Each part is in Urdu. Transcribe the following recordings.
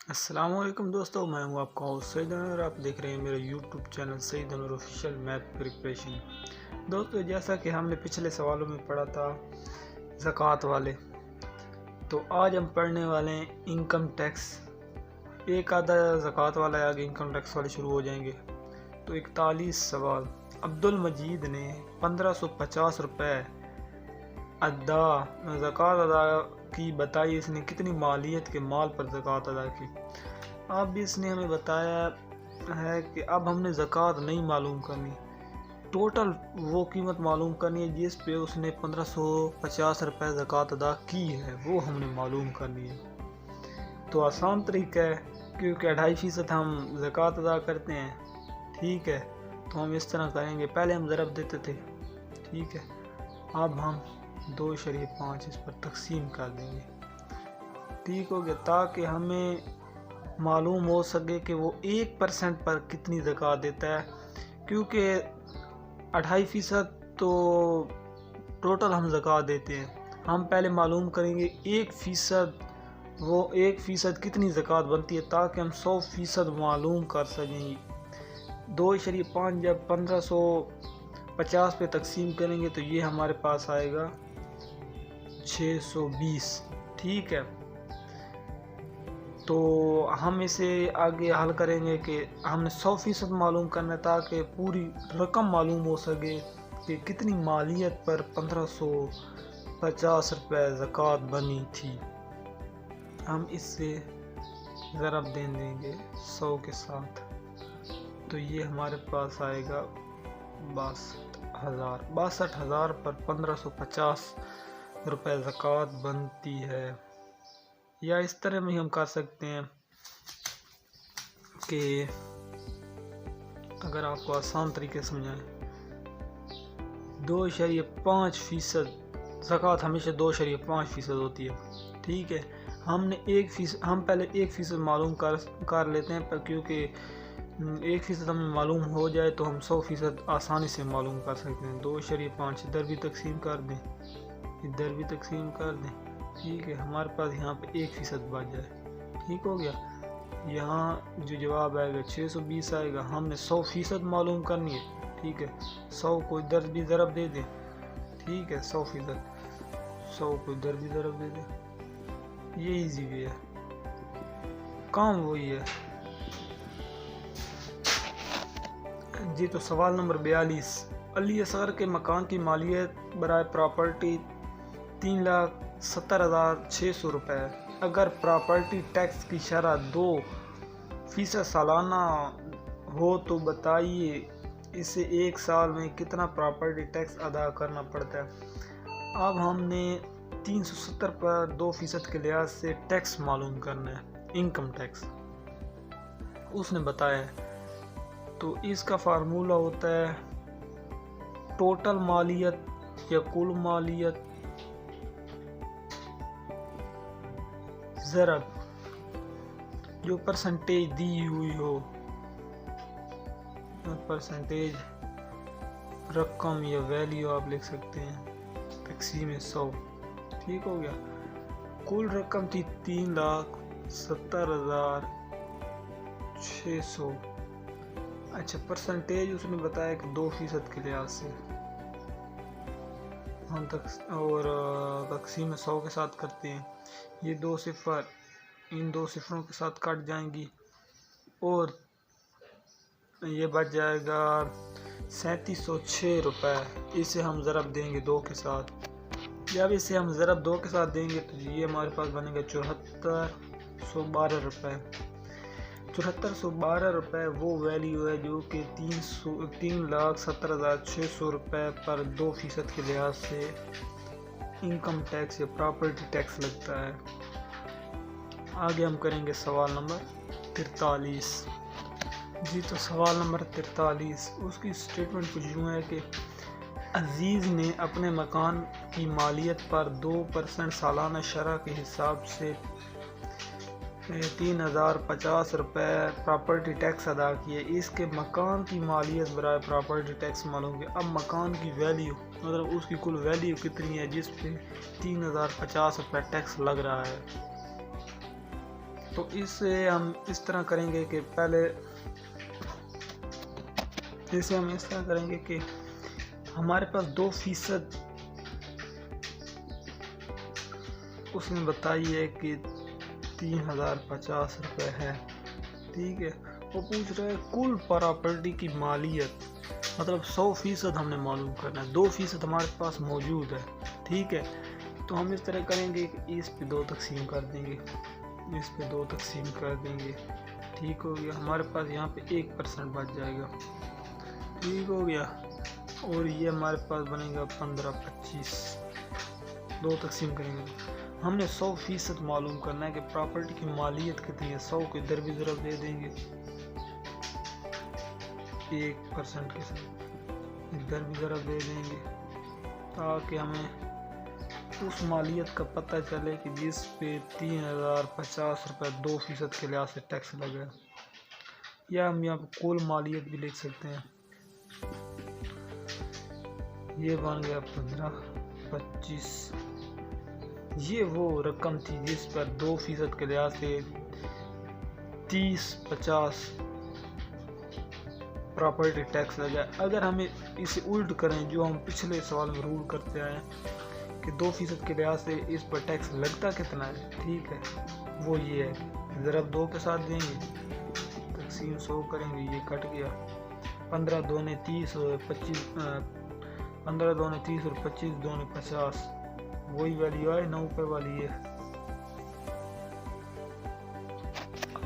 السلام علیکم دوستو، میں ہوں آپ کا ہوسٹ سعید انور اور آپ دیکھ رہے ہیں میرا یوٹیوب چینل سعید انور آفیشیل میتھ پریپریشن۔ دوستو، جیسا کہ ہم نے پچھلے سوالوں میں پڑھا تھا زکوٰۃ والے، تو آج ہم پڑھنے والے ہیں انکم ٹیکس۔ ایک آدھا زکوٰۃ والا ہے، آگے انکم ٹیکس والے شروع ہو جائیں گے۔ تو 41 سوال، عبدالمجید نے 1550 روپے زکوٰۃ ادا کی، بتائی اس نے کتنی مالیت کے مال پر زکوٰۃ ادا کی۔ اب اس نے ہمیں بتایا ہے کہ اب ہم نے زکوٰۃ نہیں معلوم کرنی، ٹوٹل وہ قیمت معلوم کرنی ہے جس پہ اس نے 1550 روپے زکوٰۃ ادا کی ہے، وہ ہم نے معلوم کرنی ہے۔ تو آسان طریقہ ہے، کیونکہ 2.5% ہم زکوٰۃ ادا کرتے ہیں، ٹھیک ہے، تو ہم اس طرح کریں گے۔ پہلے ہم ضرب دیتے تھے، ٹھیک ہے، اب ہم 2.5 اس پر تقسیم کر دیں گے، ٹھیک ہو گیا، تاکہ ہمیں معلوم ہو سکے کہ وہ 1% پر کتنی زکوٰۃ دیتا ہے، کیونکہ 2.5% تو ٹوٹل ہم زکوٰۃ دیتے ہیں۔ ہم پہلے معلوم کریں گے 1%، وہ 1% کتنی زکوٰۃ بنتی ہے، تاکہ ہم 100% معلوم کر سکیں۔ 2.5 جب 1550 پہ تقسیم کریں گے تو یہ ہمارے پاس آئے گا 620، ٹھیک ہے۔ تو ہم اسے آگے حل کریں گے کہ ہم نے 100% معلوم کرنا ہے، تاکہ پوری رقم معلوم ہو سکے کہ کتنی مالیت پر 1550 روپے زکوٰۃ بنی تھی۔ ہم اس سے ضرب دیں گے 100 کے ساتھ، تو یہ ہمارے پاس آئے گا 62,000 پر 1550 روپے زکوٰۃ بنتی ہے۔ یا اس طرح میں ہم کر سکتے ہیں کہ اگر آپ کو آسان طریقے سمجھائیں، 2.5% زکوٰۃ ہمیشہ 2.5% ہوتی ہے، ٹھیک ہے۔ ہم پہلے 1% معلوم کر لیتے ہیں، کیونکہ 1% ہمیں معلوم ہو جائے تو ہم 100% آسانی سے معلوم کر سکتے ہیں۔ 2.5 ادھر بھی تقسیم کر دیں، ادھر بھی تقسیم کر دیں، ٹھیک ہے، ہمارے پاس یہاں پہ 1% بچ جائے، ٹھیک ہو گیا۔ یہاں جو جواب آئے گا 620 آئے گا۔ ہم نے 100% معلوم کرنی ہے، ٹھیک ہے، 100 کو ادھر بھی ضرب دے دیں، ٹھیک ہے، 100%، 100 کو ادھر بھی ضرب دے دیں، یہ ایزی وے ہے، کام وہی ہے جی۔ تو سوال نمبر 42، علی اصغر کے مکان کی مالیت برائے پراپرٹی 3,70,600 روپے ہے۔ اگر پراپرٹی ٹیکس کی شرح 2% سالانہ ہو تو بتائیے اسے ایک سال میں کتنا پراپرٹی ٹیکس ادا کرنا پڑتا ہے۔ اب ہم نے 370 پر 2% کے لحاظ سے ٹیکس معلوم کرنا ہے، انکم ٹیکس اس نے بتایا ہے۔ تو اس کا فارمولہ ہوتا ہے ٹوٹل مالیت یا کل مالیت ضرب جو پرسنٹیج دی ہوئی ہو، پرسنٹیج رقم یا ویلیو آپ لکھ سکتے ہیں، تقسیم 100، ٹھیک ہو گیا۔ کل رقم تھی 3,70,600، اچھا، پرسنٹیج اس نے بتایا کہ 2% کے لحاظ سے ہم اور تقسیم 100 کے ساتھ کرتے ہیں۔ یہ 2 صفر ان 2 صفروں کے ساتھ کٹ جائیں گی اور یہ بچ جائے گا 3706 روپے۔ اسے ہم ضرب دیں گے 2 کے ساتھ۔ جب اسے ہم ضرب 2 کے ساتھ دیں گے تو یہ ہمارے پاس بنے گا 7412 روپے۔ 7412 روپے وہ ویلیو ہے جو کہ 3,70,600 روپے پر 2% کے لحاظ سے انکم ٹیکس یا پراپرٹی ٹیکس لگتا ہے۔ آگے ہم کریں گے سوال نمبر 43 جی۔ تو سوال نمبر 43، اس کی سٹیٹمنٹ کچھ یوں ہے کہ عزیز نے اپنے مکان کی مالیت پر 2% سالانہ شرح کے حساب سے 3,050 روپے پراپرٹی ٹیکس ادا کیے۔ اس کے مکان کی مالیت برائے پراپرٹی ٹیکس معلوم ہے۔ اب مکان کی ویلیو مطلب اس کی کل ویلیو کتنی ہے جس پہ 3,050 روپے ٹیکس لگ رہا ہے۔ تو اسے ہم اس طرح کریں گے کہ پہلے ہمارے پاس 2% اس نے بتائی ہے کہ 3050 روپے ہے، ٹھیک ہے۔ وہ پوچھ رہا ہے کل پراپرٹی کی مالیت، مطلب 100% ہم نے معلوم کرنا ہے، 2% ہمارے پاس موجود ہے، ٹھیک ہے۔ تو ہم اس طرح کریں گے کہ اس پہ 2 تقسیم کر دیں گے، ٹھیک ہو گیا۔ ہمارے پاس یہاں پہ 1% بچ جائے گا، ٹھیک ہو گیا۔ اور یہ ہمارے پاس بنے گا 15-25، 2 تقسیم کریں گے۔ ہم نے 100% معلوم کرنا ہے کہ پراپرٹی کی مالیت کتنی ہے، 100 کو ادھر بھی ضرب دے دیں گے 1% کے ساتھ، ادھر بھی ضرب دے دیں گے، تاکہ ہمیں اس مالیت کا پتہ چلے کہ جس پہ 3050 روپے 2% کے لحاظ سے ٹیکس لگا ہے، یا ہم یہاں پہ کل مالیت بھی لکھ سکتے ہیں۔ یہ بن گیا 15-25، یہ وہ رقم تھی جس پر 2% کے لحاظ سے 30-50 پراپرٹی ٹیکس لگا ہے۔ اگر ہمیں اسے الٹ کریں جو ہم پچھلے سوال میں رول کرتے آئے ہیں کہ 2% کے لحاظ سے اس پر ٹیکس لگتا کتنا ہے، ٹھیک ہے، وہ یہ ہے، ضرب 2 کے ساتھ دیں گے، تقسیم 100 کریں گے، یہ کٹ گیا، 15 دونے 30 اور 25 15 دونے 30 اور 25 دونے 50، وہی ویلیو آئے 9 روپے والی ہے۔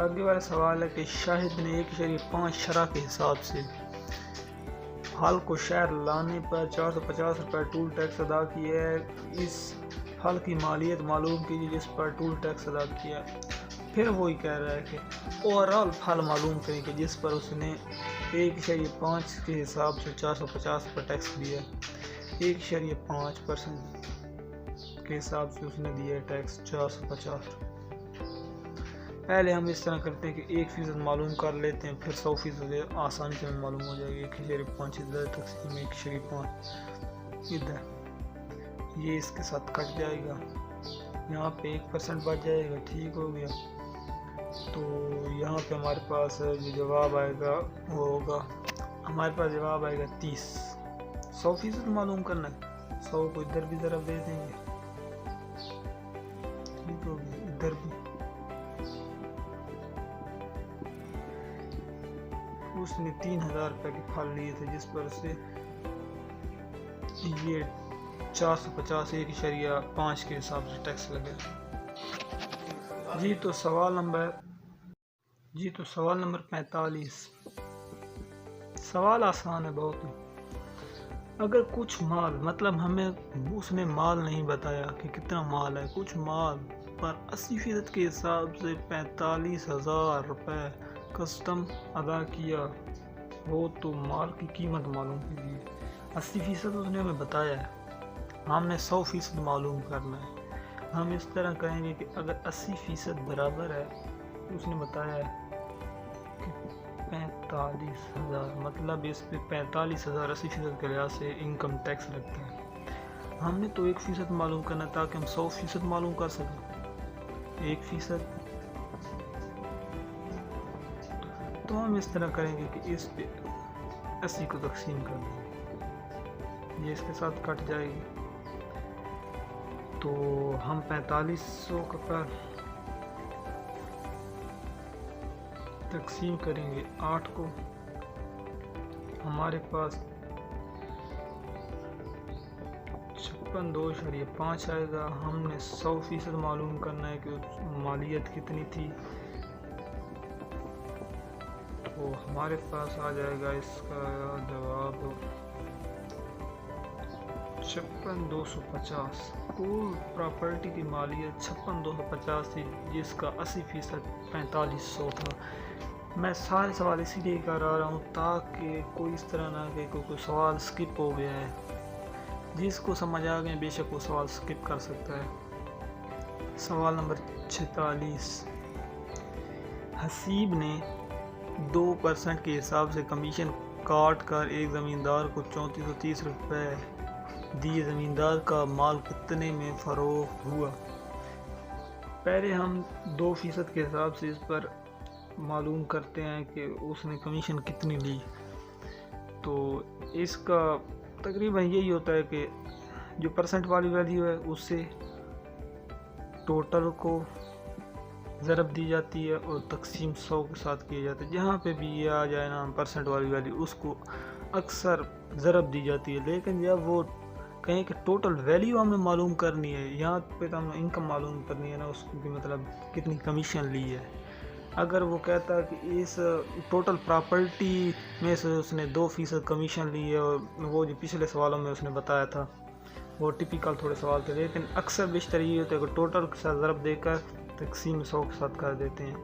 آگے والا سوال ہے کہ شاہد نے 1.5 شرح کے حساب سے پھل کو شہر لانے پر 450 روپے ٹول ٹیکس ادا کیا ہے، اس پھل کی مالیت معلوم کیجیے جس پر ٹول ٹیکس ادا کیا ہے۔ پھر وہی کہہ رہا ہے کہ اوورآل پھل معلوم کریں کہ جس پر اس نے 1.5 کے حساب سے 450 روپے ٹیکس دیا ہے، 1.5% کے حساب سے اس نے دیا ہے ٹیکس 450۔ پہلے ہم اس طرح کرتے ہیں کہ 1% معلوم کر لیتے ہیں، پھر 100% آسانی سے معلوم ہو جائے گی، 1.5 ادھر تقسیم 1.5 ادھر، یہ اس کے ساتھ کٹ جائے گا، یہاں پہ 1% بچ جائے گا، ٹھیک ہو گیا۔ تو یہاں پہ ہمارے پاس جو جواب آئے گا وہ ہوگا، ہمارے پاس جواب آئے گا 30۔ 100% معلوم کرنا ہے، 100 کو ادھر بھی ضرب دے دیں گے، ٹھیک ہو گیا، ادھر بھی۔ اس نے 3000 روپے کے پھل لیے تھے جس پر سے یہ 450 1.5 کے حساب سے ٹیکس لگے۔ تو سوال نمبر 45، سوال آسان ہے بہت ہی۔ اگر کچھ مال، مطلب ہمیں اس نے مال نہیں بتایا کہ کتنا مال ہے، کچھ مال پر 80% کے حساب سے 45,000 روپے کسٹم ادا کیا ہو تو مال کی قیمت معلوم کیجیے۔ 80% اس نے ہمیں بتایا ہے، ہم نے 100% معلوم کرنا ہے۔ ہم اس طرح کہیں گے کہ اگر 80% برابر ہے، اس نے بتایا ہے کہ 45,000، مطلب اس پہ 45,000 80% کے لحاظ سے انکم ٹیکس لگتا ہے۔ ہم نے تو 1% معلوم کرنا ہے تاکہ ہم 100% معلوم کر سکیں، 1%۔ تو ہم اس طرح کریں گے کہ اس پہ 80 کو تقسیم کر دیں گے، یہ اس کے ساتھ کٹ جائے گی، تو ہم 4500 کا تقسیم کریں گے 8 کو، ہمارے پاس 56.2.5 آئے گا۔ ہم نے 100% معلوم کرنا ہے کہ مالیت کتنی تھی، تو ہمارے پاس آ جائے گا اس کا جواب 56,250۔ کل پراپرٹی کی مالیت 56,250 تھی جس کا 80% 4500 تھا۔ میں سارے سوال اسی لیے کرا رہا ہوں تاکہ کوئی اس طرح نہ کہ کوئی سوال سکپ ہو گیا ہے، جس کو سمجھ آ گئے بے شک وہ سوال سکپ کر سکتا ہے۔ سوال نمبر 46، حسیب نے 2% کے حساب سے کمیشن کاٹ کر ایک زمیندار کو 3430 روپے دیے، زمیندار کا مال کتنے میں فروخت ہوا؟ پہلے ہم 2% کے حساب سے اس پر معلوم کرتے ہیں کہ اس نے کمیشن کتنی لی. تو اس کا تقریباً یہی ہوتا ہے کہ جو پرسنٹ والی ویلیو ہے اس سے ٹوٹل کو ضرب دی جاتی ہے اور تقسیم 100 کے ساتھ کیا جاتا ہے. جہاں پہ بھی یہ آ جائے نا پرسنٹ والی ویلیو اس کو اکثر ضرب دی جاتی ہے. لیکن جب وہ کہیں کہ ٹوٹل ویلیو ہمیں معلوم کرنی ہے، یہاں پہ تو ہمیں انکم معلوم کرنی ہے نا، اس کی مطلب کتنی کمیشن لی ہے. اگر وہ کہتا ہے کہ اس ٹوٹل پراپرٹی میں سے اس نے 2% کمیشن لی ہے، اور وہ جو پچھلے سوالوں میں اس نے بتایا تھا وہ ٹپیکل تھوڑے سوال تھے، لیکن اکثر بیشتر یہ ہوتا ہے کہ ٹوٹل کے ساتھ ضرب دے کر تقسیم 100 کے ساتھ کر دیتے ہیں.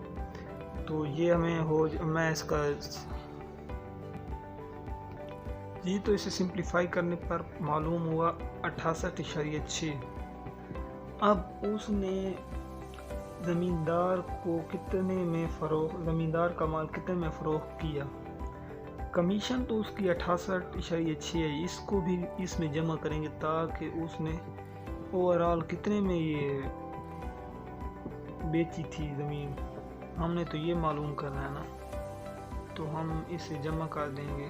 تو یہ ہمیں میں اس کا جی تو اسے سمپلیفائی کرنے پر معلوم ہوا 68.6. اب اس نے زمیندار کا مال کتنے میں فروخت کیا. کمیشن تو اس کی 68.6 ہے، اس کو بھی اس میں جمع کریں گے تاکہ اس نے اوورال کتنے میں یہ بیچی تھی زمین. ہم نے تو یہ معلوم کرنا ہے نا، تو ہم اسے جمع کر دیں گے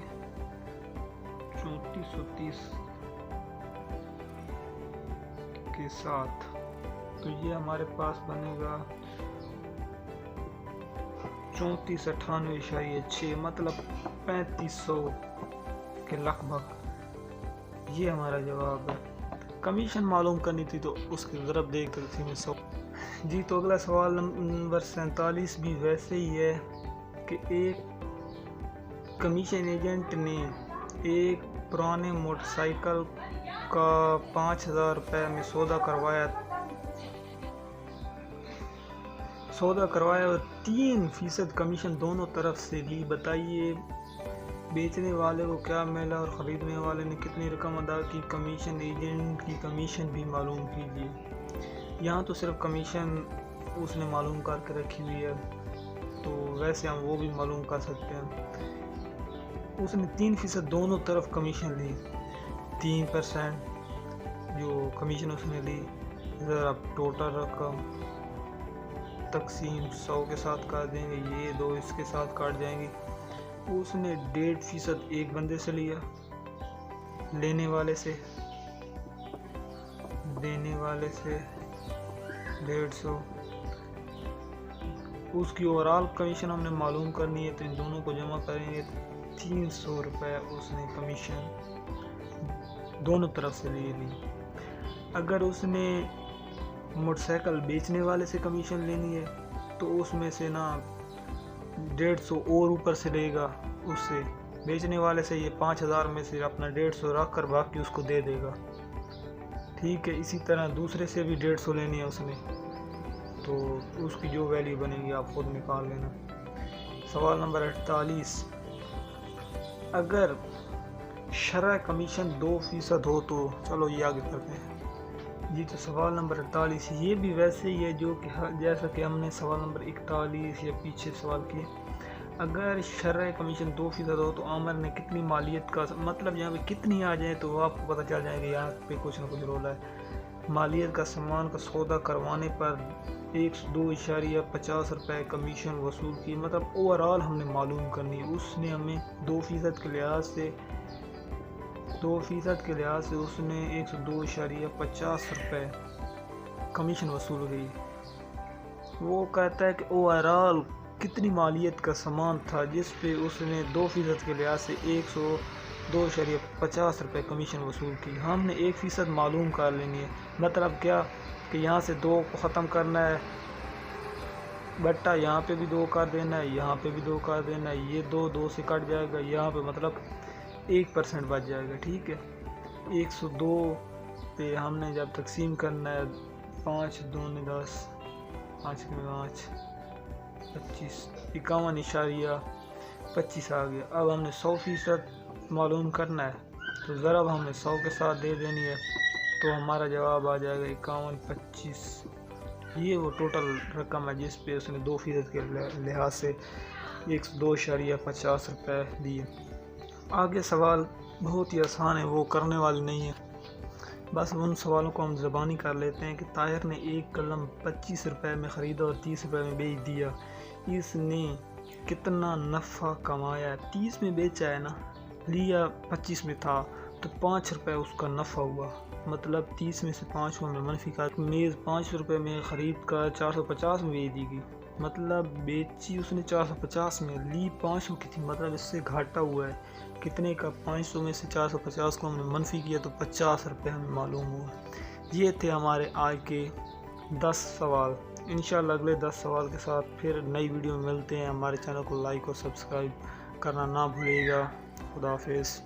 3430 کے ساتھ. تو یہ ہمارے پاس بنے گا 3498.6 مطلب 3500 کے لگ بھگ. یہ ہمارا جواب ہے. کمیشن معلوم کرنی تھی تو اس کے ضرب دیکھ تقسیم 100. جی تو اگلا سوال نمبر 47 بھی ویسے ہی ہے کہ ایک کمیشن ایجنٹ نے ایک پرانے موٹر سائیکل کا 5000 روپے میں سودا کروایا اور 3% کمیشن دونوں طرف سے لی. بتائیے بیچنے والے کو کیا ملا اور خریدنے والے نے کتنی رقم ادا کی. کمیشن ایجنٹ کی کمیشن بھی معلوم کیجیے. یہاں تو صرف کمیشن اس نے معلوم کر کے رکھی ہوئی ہے، تو ویسے ہم وہ بھی معلوم کر سکتے ہیں. اس نے 3% دونوں طرف کمیشن لی. 3% جو کمیشن اس نے لی ذرا ٹوٹل رقم تقسیم 100 کے ساتھ کر دیں گے، یہ دو اس کے ساتھ کاٹ جائیں گے. اس نے 1.5% ایک بندے سے لیا، لینے والے سے، دینے والے سے 150. اس کی اوورال کمیشن ہم نے معلوم کرنی ہے، تو ان دونوں کو جمع کریں گے. 300 روپے اس نے کمیشن دونوں طرف سے لی. اگر اس نے موٹر سائیکل بیچنے والے سے کمیشن لینی ہے تو اس میں سے نا 150 اور اوپر سے لے گا. اس سے بیچنے والے سے یہ 5000 میں سے اپنا 150 رکھ کر باقی اس کو دے دے گا. ٹھیک ہے. اسی طرح دوسرے سے بھی 150 لینی ہے اس نے، تو اس کی جو ویلیو بنے گی آپ خود نکال لینا. سوال نمبر 48. اگر شرح کمیشن 2% ہو تو چلو یہ آگے کرتے ہیں. جی تو سوال نمبر 48 یہ بھی ویسے ہی ہے جو کہ جیسا کہ ہم نے سوال نمبر 41 یا پیچھے سوال کیے. اگر شرح کمیشن 2% ہو تو عامر نے کتنی مالیت کا مطلب یہاں پہ کتنی آ جائے تو آپ کو پتہ چل جائے گا یہاں پہ کچھ نہ کچھ رولا ہے. مالیت کا سامان کا سودا کروانے پر 102.50 روپے کمیشن وصول کی. مطلب اوورال ہم نے معلوم کرنی ہے. اس نے ہمیں 2% کے لحاظ سے اس نے 102.50 روپے کمیشن وصول کی. وہ کہتا ہے کہ اوورال کتنی مالیت کا سامان تھا جس پہ اس نے 2% کے لحاظ سے 102.50 روپے کمیشن وصول کی. ہم نے 1% معلوم کر لینی ہے. مطلب کیا کہ یہاں سے 2 کو ختم کرنا ہے، بٹا یہاں پہ بھی 2 کر دینا ہے، یہاں پہ بھی 2 کر دینا ہے، یہ 2 سے کٹ جائے گا، یہاں پہ مطلب 1% بچ جائے گا. ٹھیک ہے. 102 پہ ہم نے جب تقسیم کرنا ہے 5 2 10 5 5 25 51.25 آ گیا. اب ہم نے 100% معلوم کرنا ہے تو ضرب ہمیں 100 کے ساتھ دے دینی ہے، تو ہمارا جواب آ جائے گا 51.25. یہ وہ ٹوٹل رقم ہے جس پہ اس نے 2% کے لحاظ سے 102.50 روپے دیے. آگے سوال بہت ہی آسان ہے، وہ کرنے والی نہیں ہے. بس ان سوالوں کو ہم زبانی کر لیتے ہیں کہ طاہر نے ایک قلم 25 روپے میں خریدا اور 30 روپے میں بیچ دیا، اس نے کتنا نفع کمایا؟ 30 میں بیچا ہے نا، لیا 25 میں تھا تو 5 روپے اس کا نفع ہوا، مطلب 30 میں سے 5 کو ہم نے منفی کر، میز 5 روپے میں خرید کر 450 میں بیچ دی گئی، مطلب بیچی اس نے 450 میں، لی 500 کی تھی، مطلب اس سے گھاٹا ہوا ہے کتنے کا؟ 500 میں سے 450 کو ہم نے منفی کیا تو 50 روپے ہمیں معلوم ہوا۔ یہ تھے ہمارے آج کے 10 سوال۔ انشاءاللہ اگلے 10 سوال کے ساتھ پھر نئی ویڈیو میں ملتے ہیں۔ ہمارے چینل کو لائک اور سبسکرائب کرنا نہ بھولیے گا۔ خدا حافظ۔